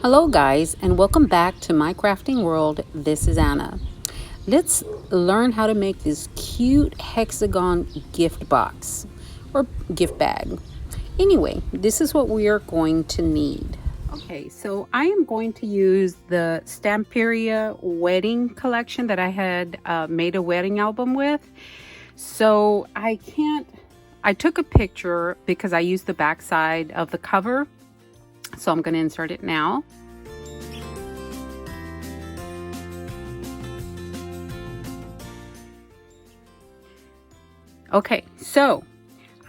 Hello guys, and welcome back to my crafting world. This is Anna. Let's learn how to make this cute hexagon gift box or gift bag. Anyway, this is what we are going to need. Okay, so I am going to use the Stamperia wedding collection that I had made a wedding album with. So I took a picture because I used the back side of the cover. So I'm going to insert it now. Okay, so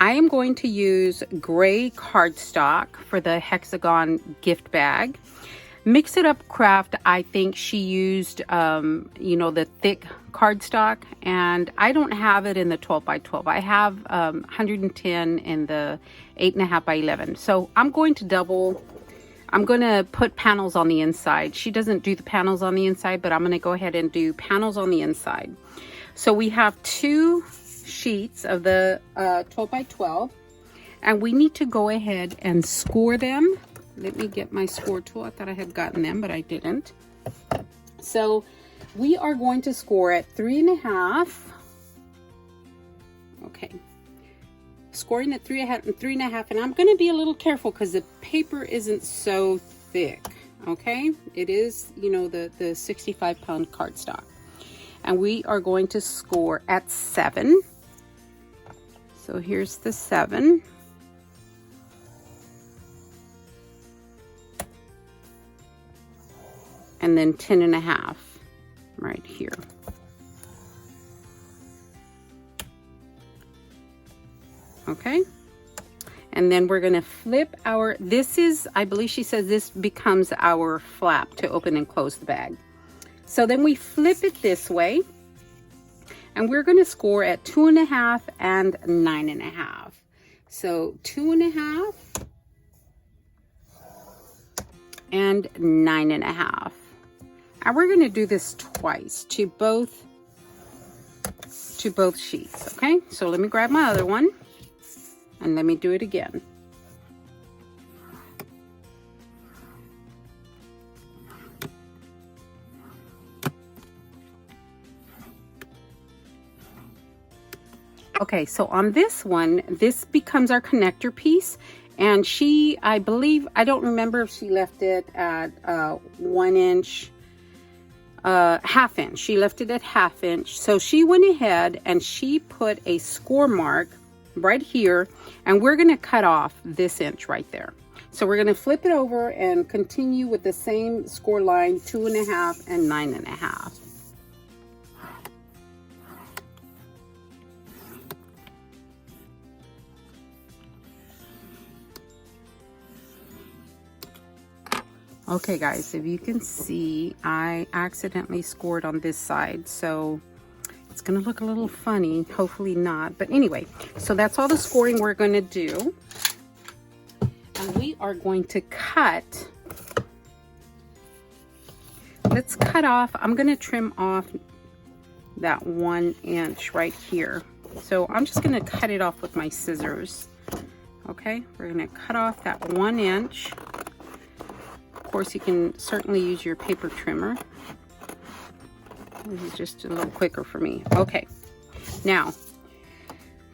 I am going to use gray cardstock for the hexagon gift bag. Mix It Up Craft, I think she used, the thick cardstock, and I don't have it in the 12 by 12. I have 110 in the 8.5 by 11. So I'm going to put panels on the inside. She doesn't do the panels on the inside, but I'm going to go ahead and do panels on the inside. So we have 2 sheets of the 12 by 12, and we need to go ahead and score them. Let me get my score tool. I thought I had gotten them, but I didn't. So we are going to score at 3.5. Okay. Scoring at 3.5, and I'm going to be a little careful because the paper isn't so thick. Okay. It is, the 65-pound cardstock. And we are going to score at 7. So here's the 7. And then 10.5 right here. Okay. And then we're going to flip I believe she says this becomes our flap to open and close the bag. So then we flip it this way, and we're going to score at 2.5 and 9.5. So 2.5 and 9.5. And we're going to do this twice to both sheets. Okay, so let me grab my other one and let me do it again. Okay, so on this one, this becomes our connector piece, and I believe, I don't remember if she left it at 1 inch, half inch. She left it at half inch. So she went ahead and she put a score mark right here, and we're going to cut off this inch right there. So we're going to flip it over and continue with the same score line, 2.5 and 9.5. Okay guys, if you can see, I accidentally scored on this side, so it's gonna look a little funny, hopefully not, but anyway, so that's all the scoring we're gonna do. And we are going to cut. Let's cut off, I'm gonna trim off that 1 inch right here. So I'm just gonna cut it off with my scissors. Okay, we're gonna cut off that 1 inch. Of course, you can certainly use your paper trimmer. This is just a little quicker for me. Okay, now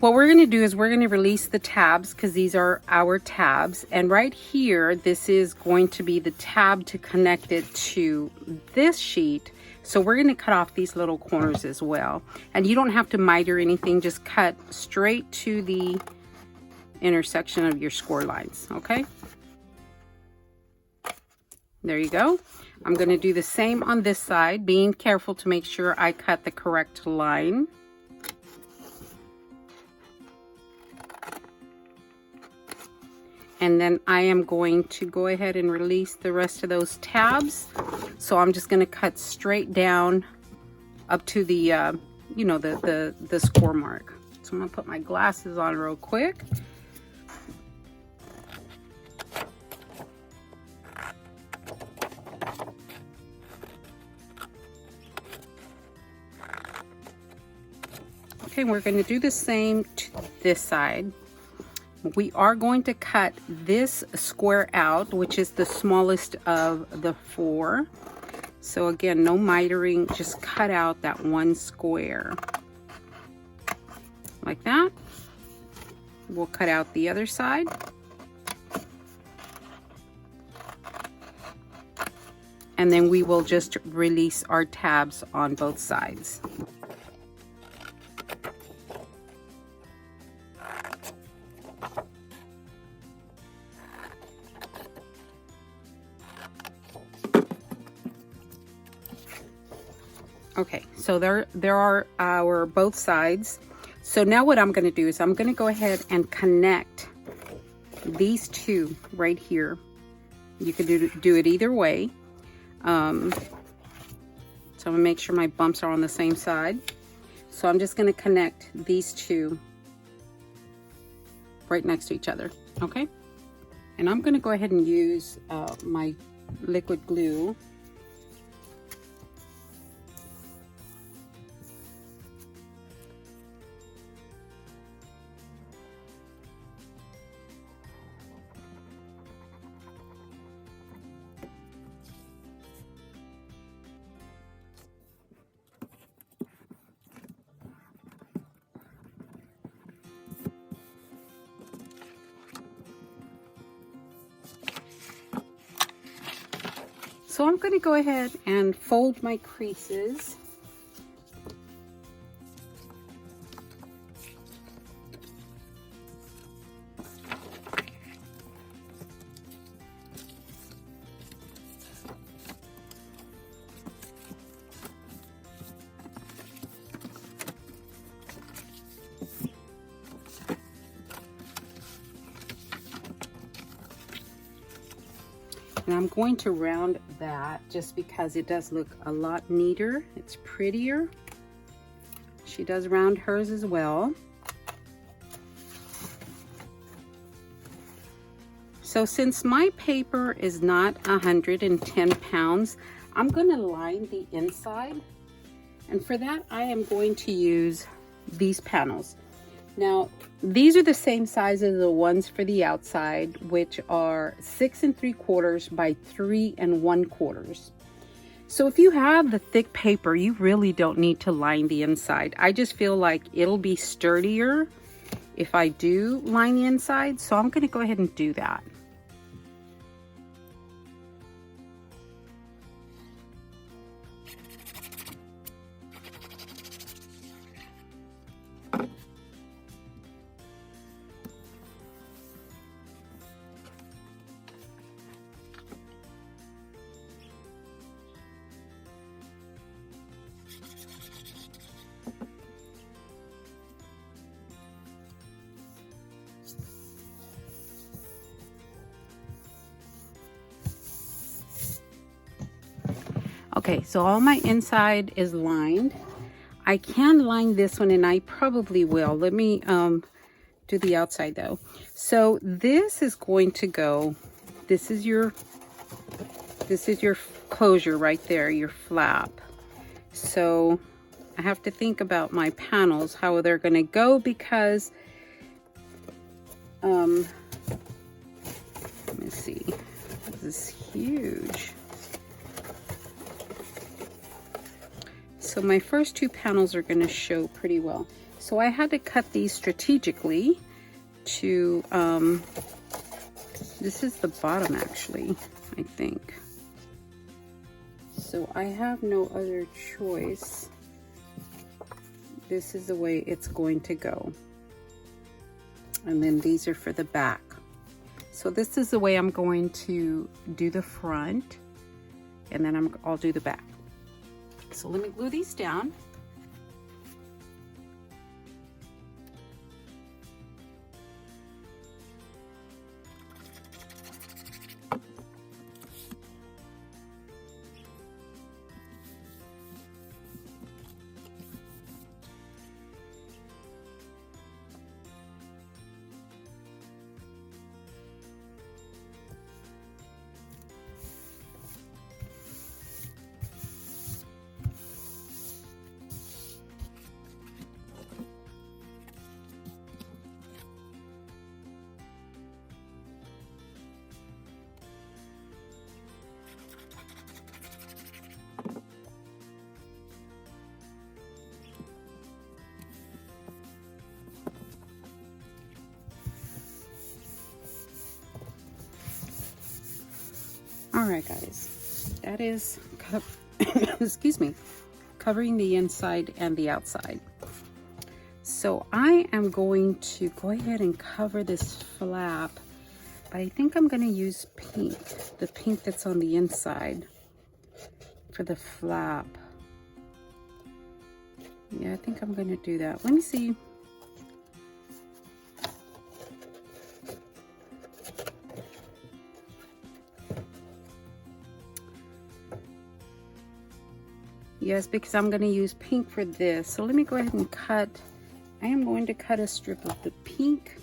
what we're going to do is we're going to release the tabs, because these are our tabs, and right here this is going to be the tab to connect it to this sheet. So we're going to cut off these little corners as well, and you don't have to miter anything, just cut straight to the intersection of your score lines. Okay, there you go. I'm going to do the same on this side, being careful to make sure I cut the correct line. And then I am going to go ahead and release the rest of those tabs. So I'm just going to cut straight down up to the, the score mark. So I'm going to put my glasses on real quick. Okay, we're going to do the same to this side. we are going to cut this square out, which is the smallest of the 4. So again, no mitering, just cut out that one square. Like that. We'll cut out the other side. And then we will just release our tabs on both sides. Okay, so there are our both sides. So now what I'm going to do is I'm going to go ahead and connect these two right here. You can do it either way. So I'm going to make sure my bumps are on the same side. So I'm just going to connect these two right next to each other, okay? And I'm going to go ahead and use my liquid glue. So I'm going to go ahead and fold my creases. And I'm going to round that just because it does look a lot neater. It's prettier. She does round hers as well. So since my paper is not 110 pounds, I'm going to line the inside. And for that, I am going to use these panels. Now, these are the same size as the ones for the outside, which are 6 3/4 by 3 1/4. So if you have the thick paper, you really don't need to line the inside. I just feel like it'll be sturdier if I do line the inside. So I'm going to go ahead and do that. Okay, so all my inside is lined. I can line this one, and I probably will. Let me do the outside though. So this is going to go, this is your closure right there, your flap. So I have to think about my panels, how they're going to go, because let me see, this is huge. So my first 2 panels are going to show pretty well. So I had to cut these strategically to, this is the bottom actually, I think. So I have no other choice. This is the way it's going to go. And then these are for the back. So this is the way I'm going to do the front, and then I'll do the back. So let me glue these down. All right, guys, that is, excuse me, covering the inside and the outside. So I am going to go ahead and cover this flap, but I think I'm going to use pink, the pink that's on the inside for the flap. Yeah, I think I'm going to do that. Let me see. Yes, because I'm going to use pink for this. So let me go ahead and cut. I am going to cut a strip of the pink.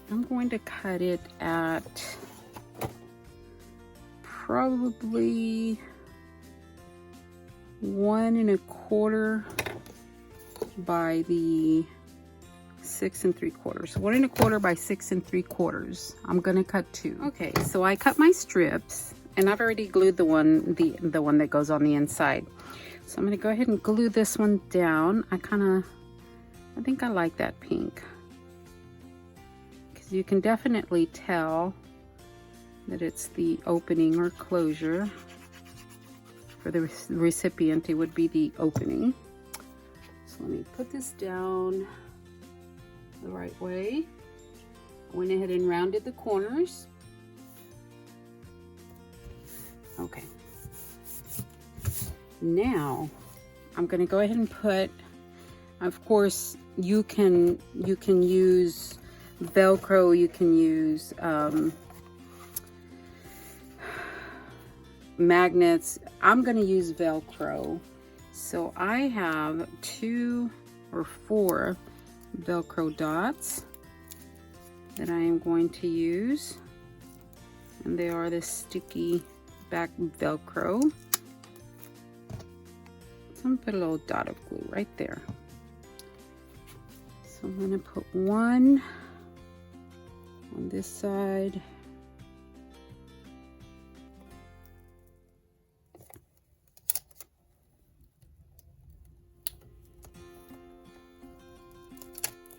I'm going to cut it at probably 1 1/4 by the 6 3/4. 1 1/4 by 6 3/4. I'm going to cut 2. Okay, so I cut my strips. And I've already glued the one that goes on the inside. So I'm going to go ahead and glue this one down. I think I like that pink. Because you can definitely tell that it's the opening or closure. For the recipient, it would be the opening. So let me put this down the right way. I went ahead and rounded the corners. Okay, now I'm going to go ahead and put, of course, you can use Velcro, you can use magnets. I'm going to use Velcro. So I have 2 or 4 Velcro dots that I am going to use, and they are the sticky back Velcro. So I'm gonna put a little dot of glue right there. So I'm gonna put one on this side.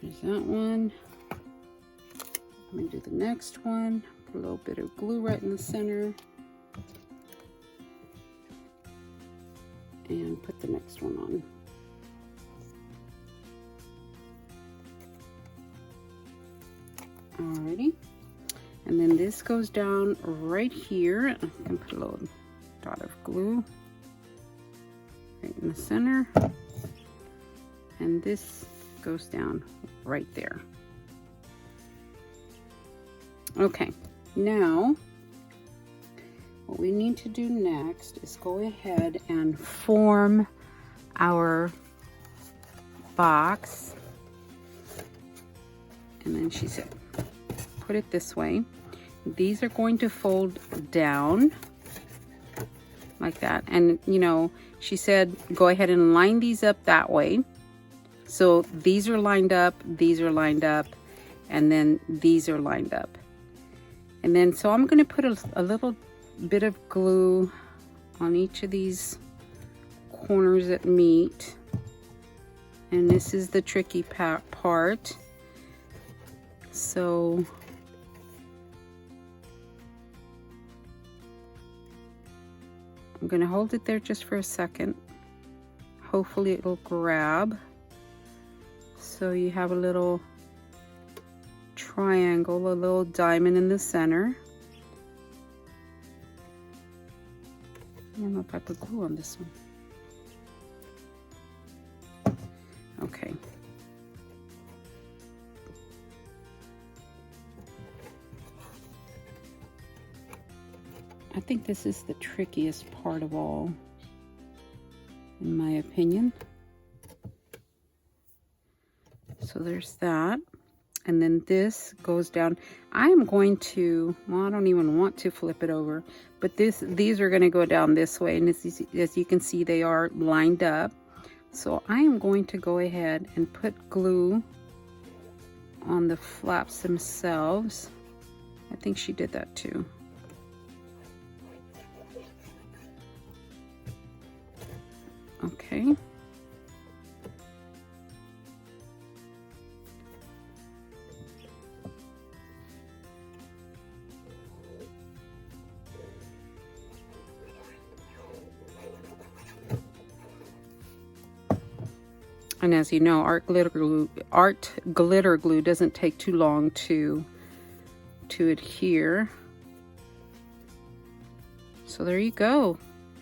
There's that one. I'm gonna do the next one. Put a little bit of glue right in the center. And put the next one on. Alrighty. And then this goes down right here. I can put a little dot of glue right in the center. And this goes down right there. Okay, now what we need to do next is go ahead and form our box. And then she said, put it this way. These are going to fold down like that. And you know, she said, go ahead and line these up that way. So these are lined up, and then these are lined up. And then, so I'm going to put a little bit of glue on each of these corners that meet, and this is the tricky part. So I'm going to hold it there just for a second. Hopefully it'll grab. So you have a little triangle, a little diamond in the center. I don't know if I put glue on this one. Okay. I think this is the trickiest part of all, in my opinion. So there's that. And then this goes down. I am going to, well, I don't even want to flip it over, but these are going to go down this way. And as you can see, they are lined up. So I am going to go ahead and put glue on the flaps themselves. I think she did that too. Okay. And as you know, art glitter glue doesn't take too long to adhere. So there you go.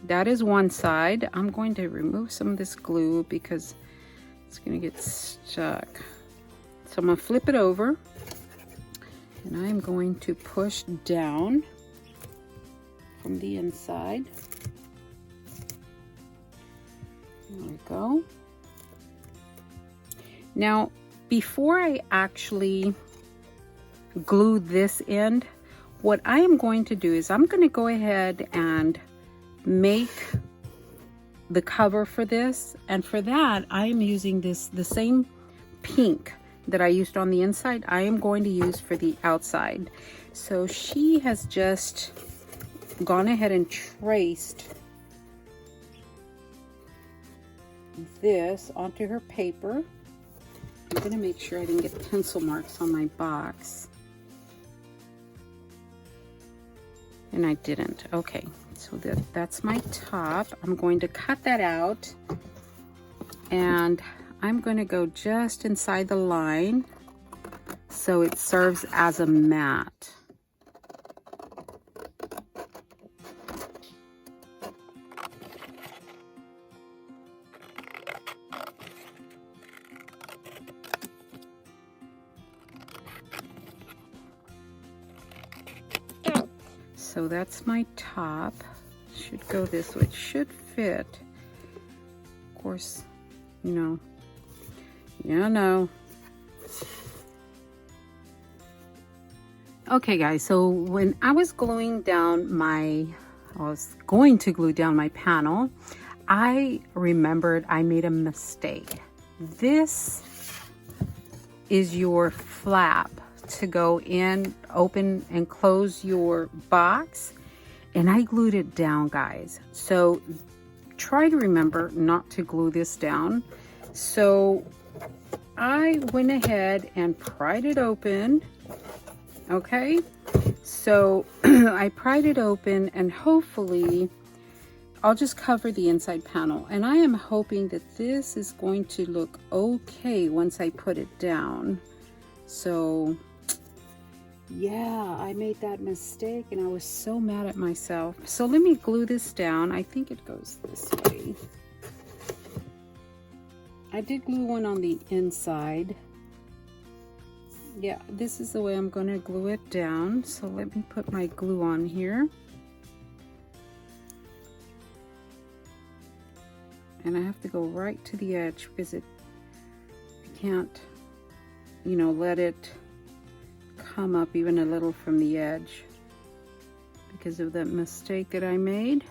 That is one side. I'm going to remove some of this glue because it's going to get stuck. So I'm going to flip it over, and I'm going to push down from the inside. There we go. Now, before I actually glue this end, what I am going to do is I'm going to go ahead and make the cover for this. And for that, I am using the same pink that I used on the inside, I am going to use for the outside. So she has just gone ahead and traced this onto her paper. I'm going to make sure I didn't get pencil marks on my box. And I didn't. Okay, so that's my top. I'm going to cut that out, and I'm going to go just inside the line so it serves as a mat. So that's my top. Should go this way. It should fit. Of course, you know. Okay guys, so when I was going to glue down my panel, I remembered I made a mistake. This is your flap to go in, open and close your box, and I glued it down, guys. So try to remember not to glue this down. So I went ahead and pried it open. Okay, so I pried it open, and hopefully I'll just cover the inside panel, and I am hoping that this is going to look okay once I put it down. So yeah, I made that mistake and I was so mad at myself. So let me glue this down. I think it goes this way. I did glue one on the inside. Yeah, this is the way I'm going to glue it down. So let me put my glue on here. And I have to go right to the edge because I can't, you know, let it come up even a little from the edge because of that mistake that I made.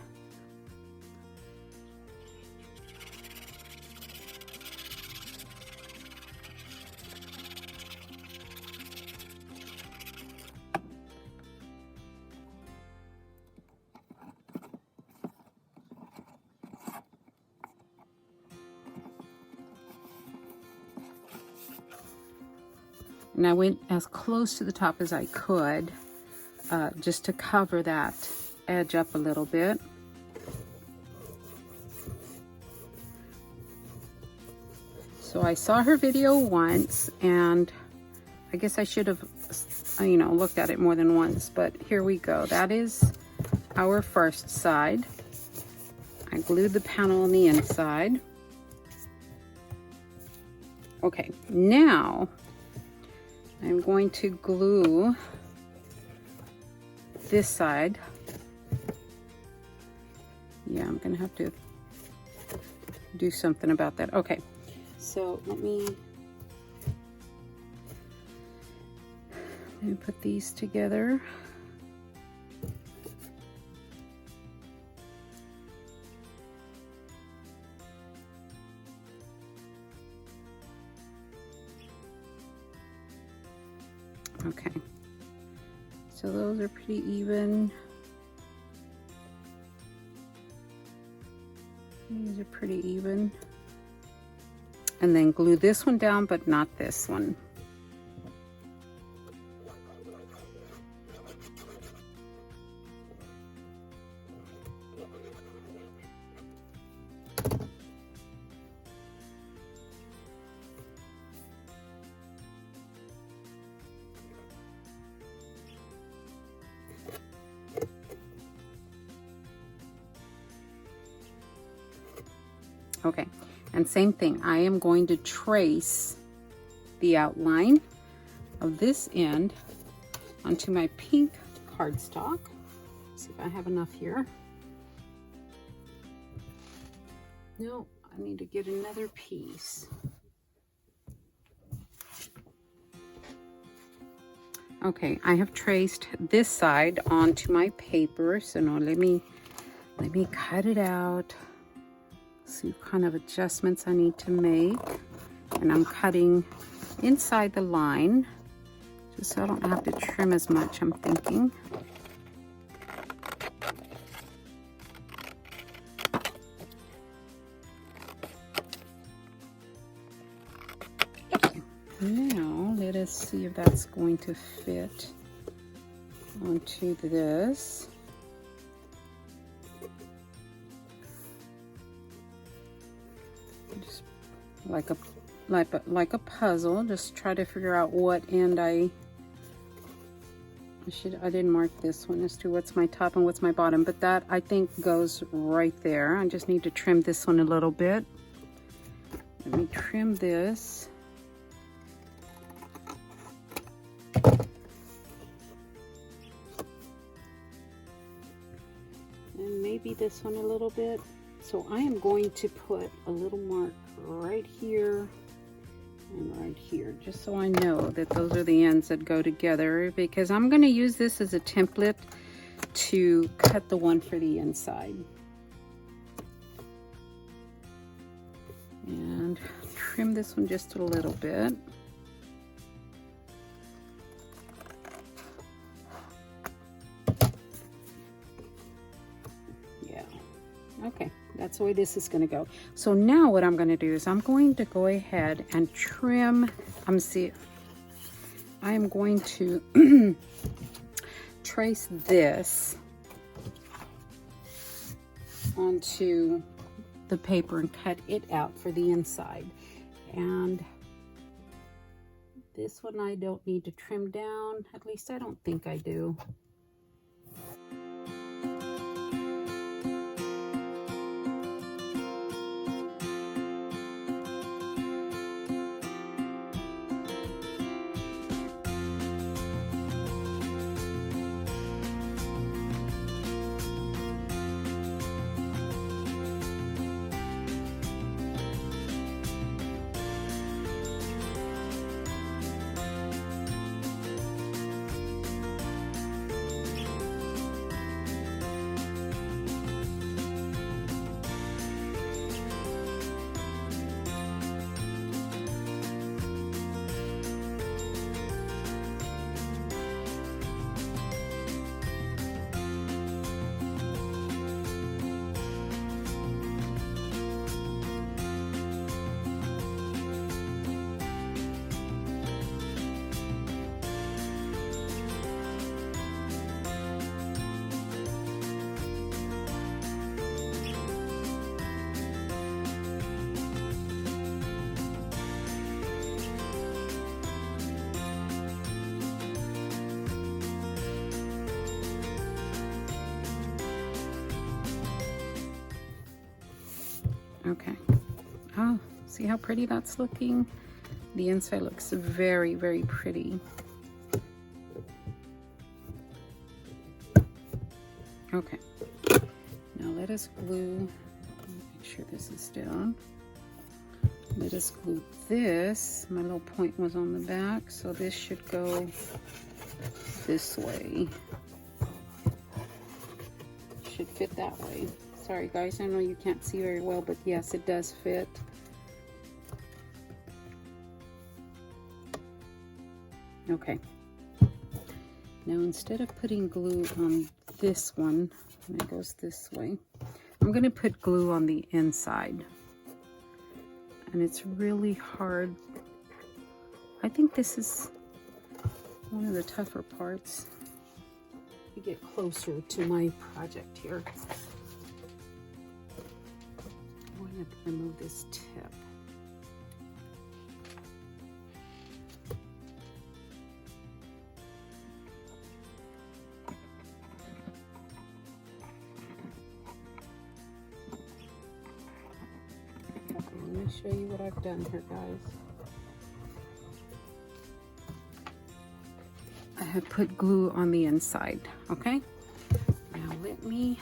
And I went as close to the top as I could, just to cover that edge up a little bit. So I saw her video once, and I guess I should have, you know, looked at it more than once, but here we go. That is our first side. I glued the panel on the inside. Okay, now I'm going to glue this side. Yeah, I'm gonna have to do something about that. Okay, so let me put these together. Okay, so those are pretty even. These are pretty even. And then glue this one down, but not this one. Okay, and same thing, I am going to trace the outline of this end onto my pink cardstock. See if I have enough here. No, I need to get another piece. Okay, I have traced this side onto my paper, so now let me cut it out. See what kind of adjustments I need to make. And I'm cutting inside the line, just so I don't have to trim as much, I'm thinking. Okay. Now, let us see if that's going to fit onto this. Just like a puzzle, just try to figure out what end I didn't mark this one as to what's my top and what's my bottom, but that I think goes right there. I just need to trim this one a little bit. Let me trim this. And maybe this one a little bit. So I am going to put a little mark right here and right here, just so I know that those are the ends that go together, because I'm going to use this as a template to cut the one for the inside. And trim this one just a little bit. Yeah, okay. That's the way this is going to go. So now what I'm going to do is I'm going to go ahead and trim. I am going to trace this onto the paper and cut it out for the inside. And this one I don't need to trim down. At least I don't think I do. Okay. Oh, see how pretty that's looking? The inside looks very, very pretty. Okay. Now let us glue, make sure this is down. Let us glue this. My little point was on the back, so this should go this way. Should fit that way. Sorry guys, I know you can't see very well, but yes, it does fit. Okay. Now instead of putting glue on this one, and it goes this way, I'm going to put glue on the inside. And it's really hard. I think this is one of the tougher parts to get closer to my project here. I'm going to remove this tip. show you what I've done here, guys. I have put glue on the inside, okay? Now let me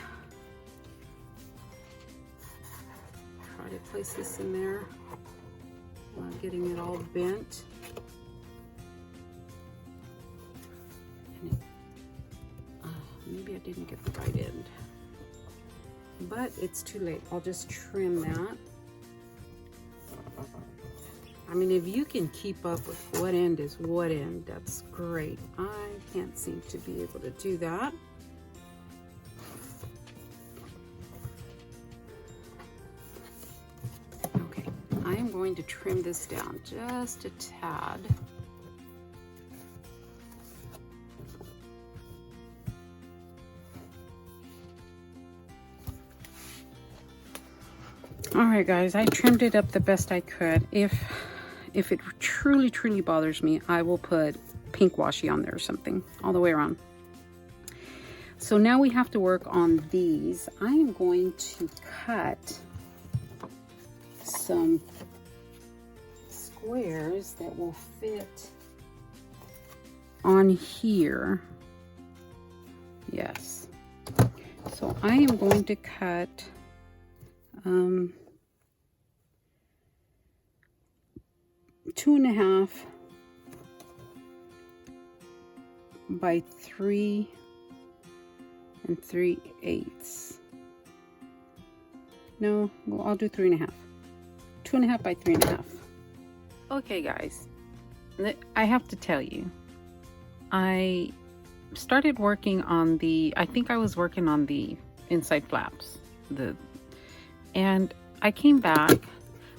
try to place this in there while getting it all bent. And maybe I didn't get the right end, but it's too late. I'll just trim that. I mean, if you can keep up with what end is what end, that's great. I can't seem to be able to do that. Okay, I am going to trim this down just a tad. All right, guys, I trimmed it up the best I could. If it truly bothers me, I will put pink washi on there or something all the way around. So now we have to work on these. I am going to cut some squares that will fit on here. Yes. So I am going to cut 2.5 by 3 3/8. No, well, I'll do 3.5. 2.5 by 3.5. Okay, guys, I have to tell you, I started working on I think I was working on the inside flaps, and I came back.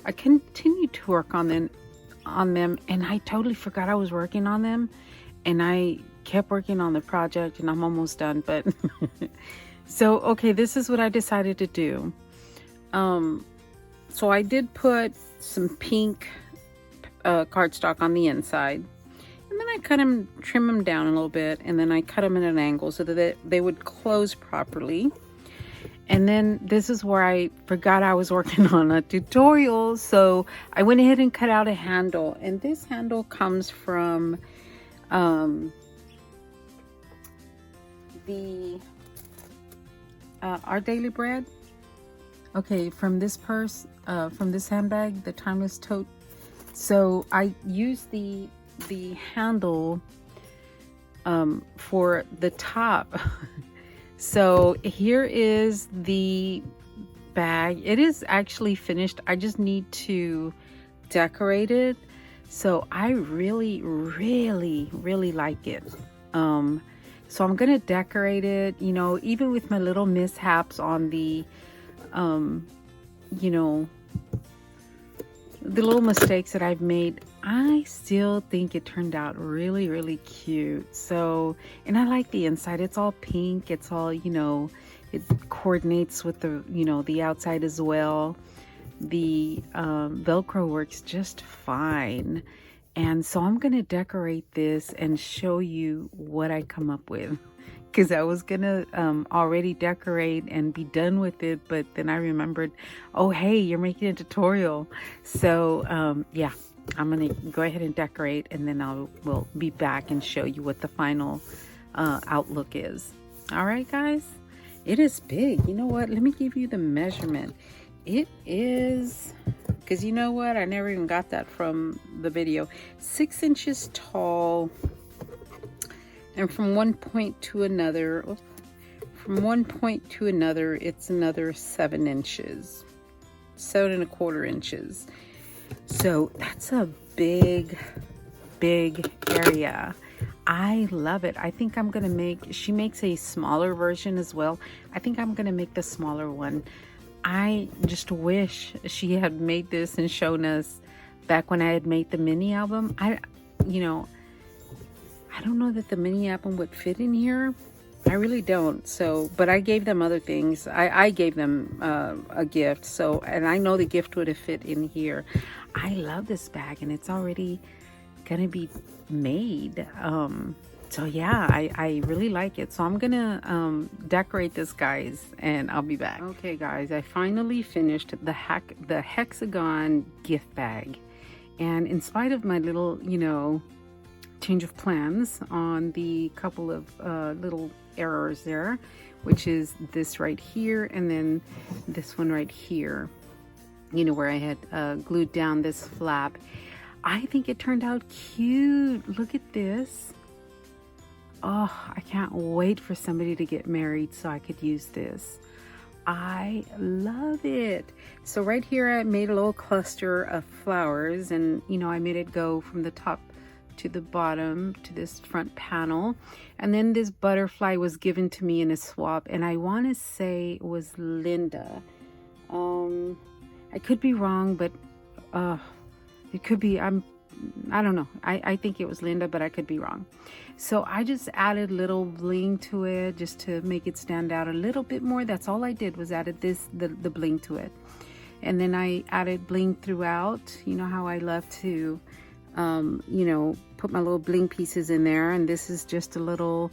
I continued to work on them, and I totally forgot I was working on them, and I kept working on the project, and I'm almost done. But so okay, this is what I decided to do. So I did put some pink cardstock on the inside, and then I trim them down a little bit, and then I cut them at an angle so that they would close properly. And then this is where I forgot I was working on a tutorial, so I went ahead and cut out a handle, and this handle comes from Our Daily Bread. Okay, from this purse, from this handbag, the Timeless Tote. So I used the handle for the top. So here is the bag. It is actually finished. I just need to decorate it. So I really like it. So I'm gonna decorate it, you know, even with my little mishaps on the you know, the little mistakes that I've made. I still think it turned out really cute. So, and I like the inside. It's all pink. It's all, you know, it coordinates with the, you know, the outside as well. The Velcro works just fine. And so I'm going to decorate this and show you what I come up with. Because I was going to already decorate and be done with it. But then I remembered, oh, hey, you're making a tutorial. So, yeah, I'm going to go ahead and decorate. And then we'll be back and show you what the final outlook is. All right, guys. It is big. You know what? Let me give you the measurement. It is, because you know what? I never even got that from the video. 6 inches tall. And from one point to another, it's another 7 inches, 7.25 inches. So that's a big area. I love it. I think I'm going to she makes a smaller version as well. I think I'm going to make the smaller one. I just wish she had made this and shown us back when I had made the mini album. I don't know that the mini album would fit in here. I really don't. So, but I gave them other things. I gave them a gift. So, and I know the gift would have fit in here. I love this bag, and it's already gonna be made. So yeah, I really like it. So I'm gonna decorate this, guys, and I'll be back. Okay guys, I finally finished the Hexagon gift bag. And in spite of my little, change of plans on the couple of little errors there, which is this right here and then this one right here, where I had glued down this flap, I think it turned out cute. Look at this. Oh, I can't wait for somebody to get married so I could use this. I love it. So right here I made a little cluster of flowers, and I made it go from the top to the bottom to this front panel. And then this butterfly was given to me in a swap, and I want to say it was Linda. I could be wrong, but it could be, I don't know. I think it was Linda, but I could be wrong. So I just added little bling to it just to make it stand out a little bit more. That's all I did, was added the bling to it. And then I added bling throughout. You know how I love to, put my little bling pieces in there. And this is just a little,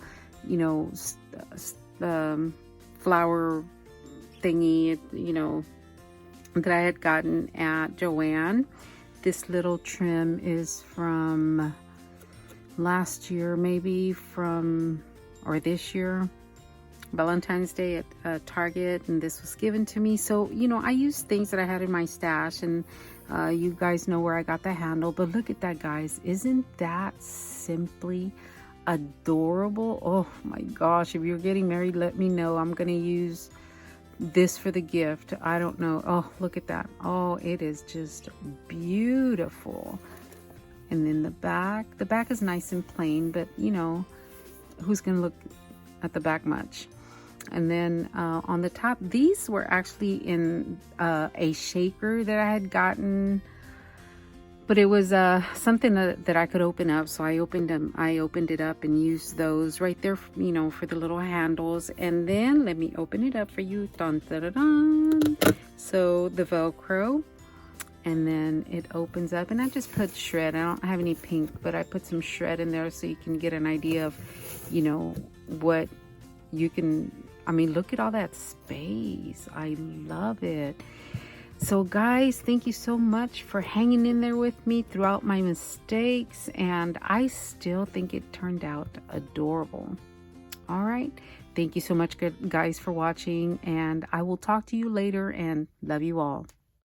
flower thingy, that I had gotten at Joann. This little trim is from last year, maybe or this year, Valentine's Day at Target, and this was given to me. So, I used things that I had in my stash, and you guys know where I got the handle. But look at that, guys. Isn't that simply adorable? Oh my gosh, if you're getting married, let me know. I'm gonna use this for the gift. I don't know. Oh, look at that. Oh, it is just beautiful. And then the back is nice and plain, but who's gonna look at the back much? And then on the top, these were actually in a shaker that I had gotten, but it was something that I could open up. So I opened it up and used those right there, for the little handles. And then let me open it up for you. Dun, dun, dun, dun. So the Velcro, and then it opens up, and I just put shred. I don't have any pink, but I put some shred in there so you can get an idea of, what you can. I mean, look at all that space. I love it. So guys, thank you so much for hanging in there with me throughout my mistakes, and I still think it turned out adorable. All right, thank you so much, guys, for watching, and I will talk to you later, and love you all.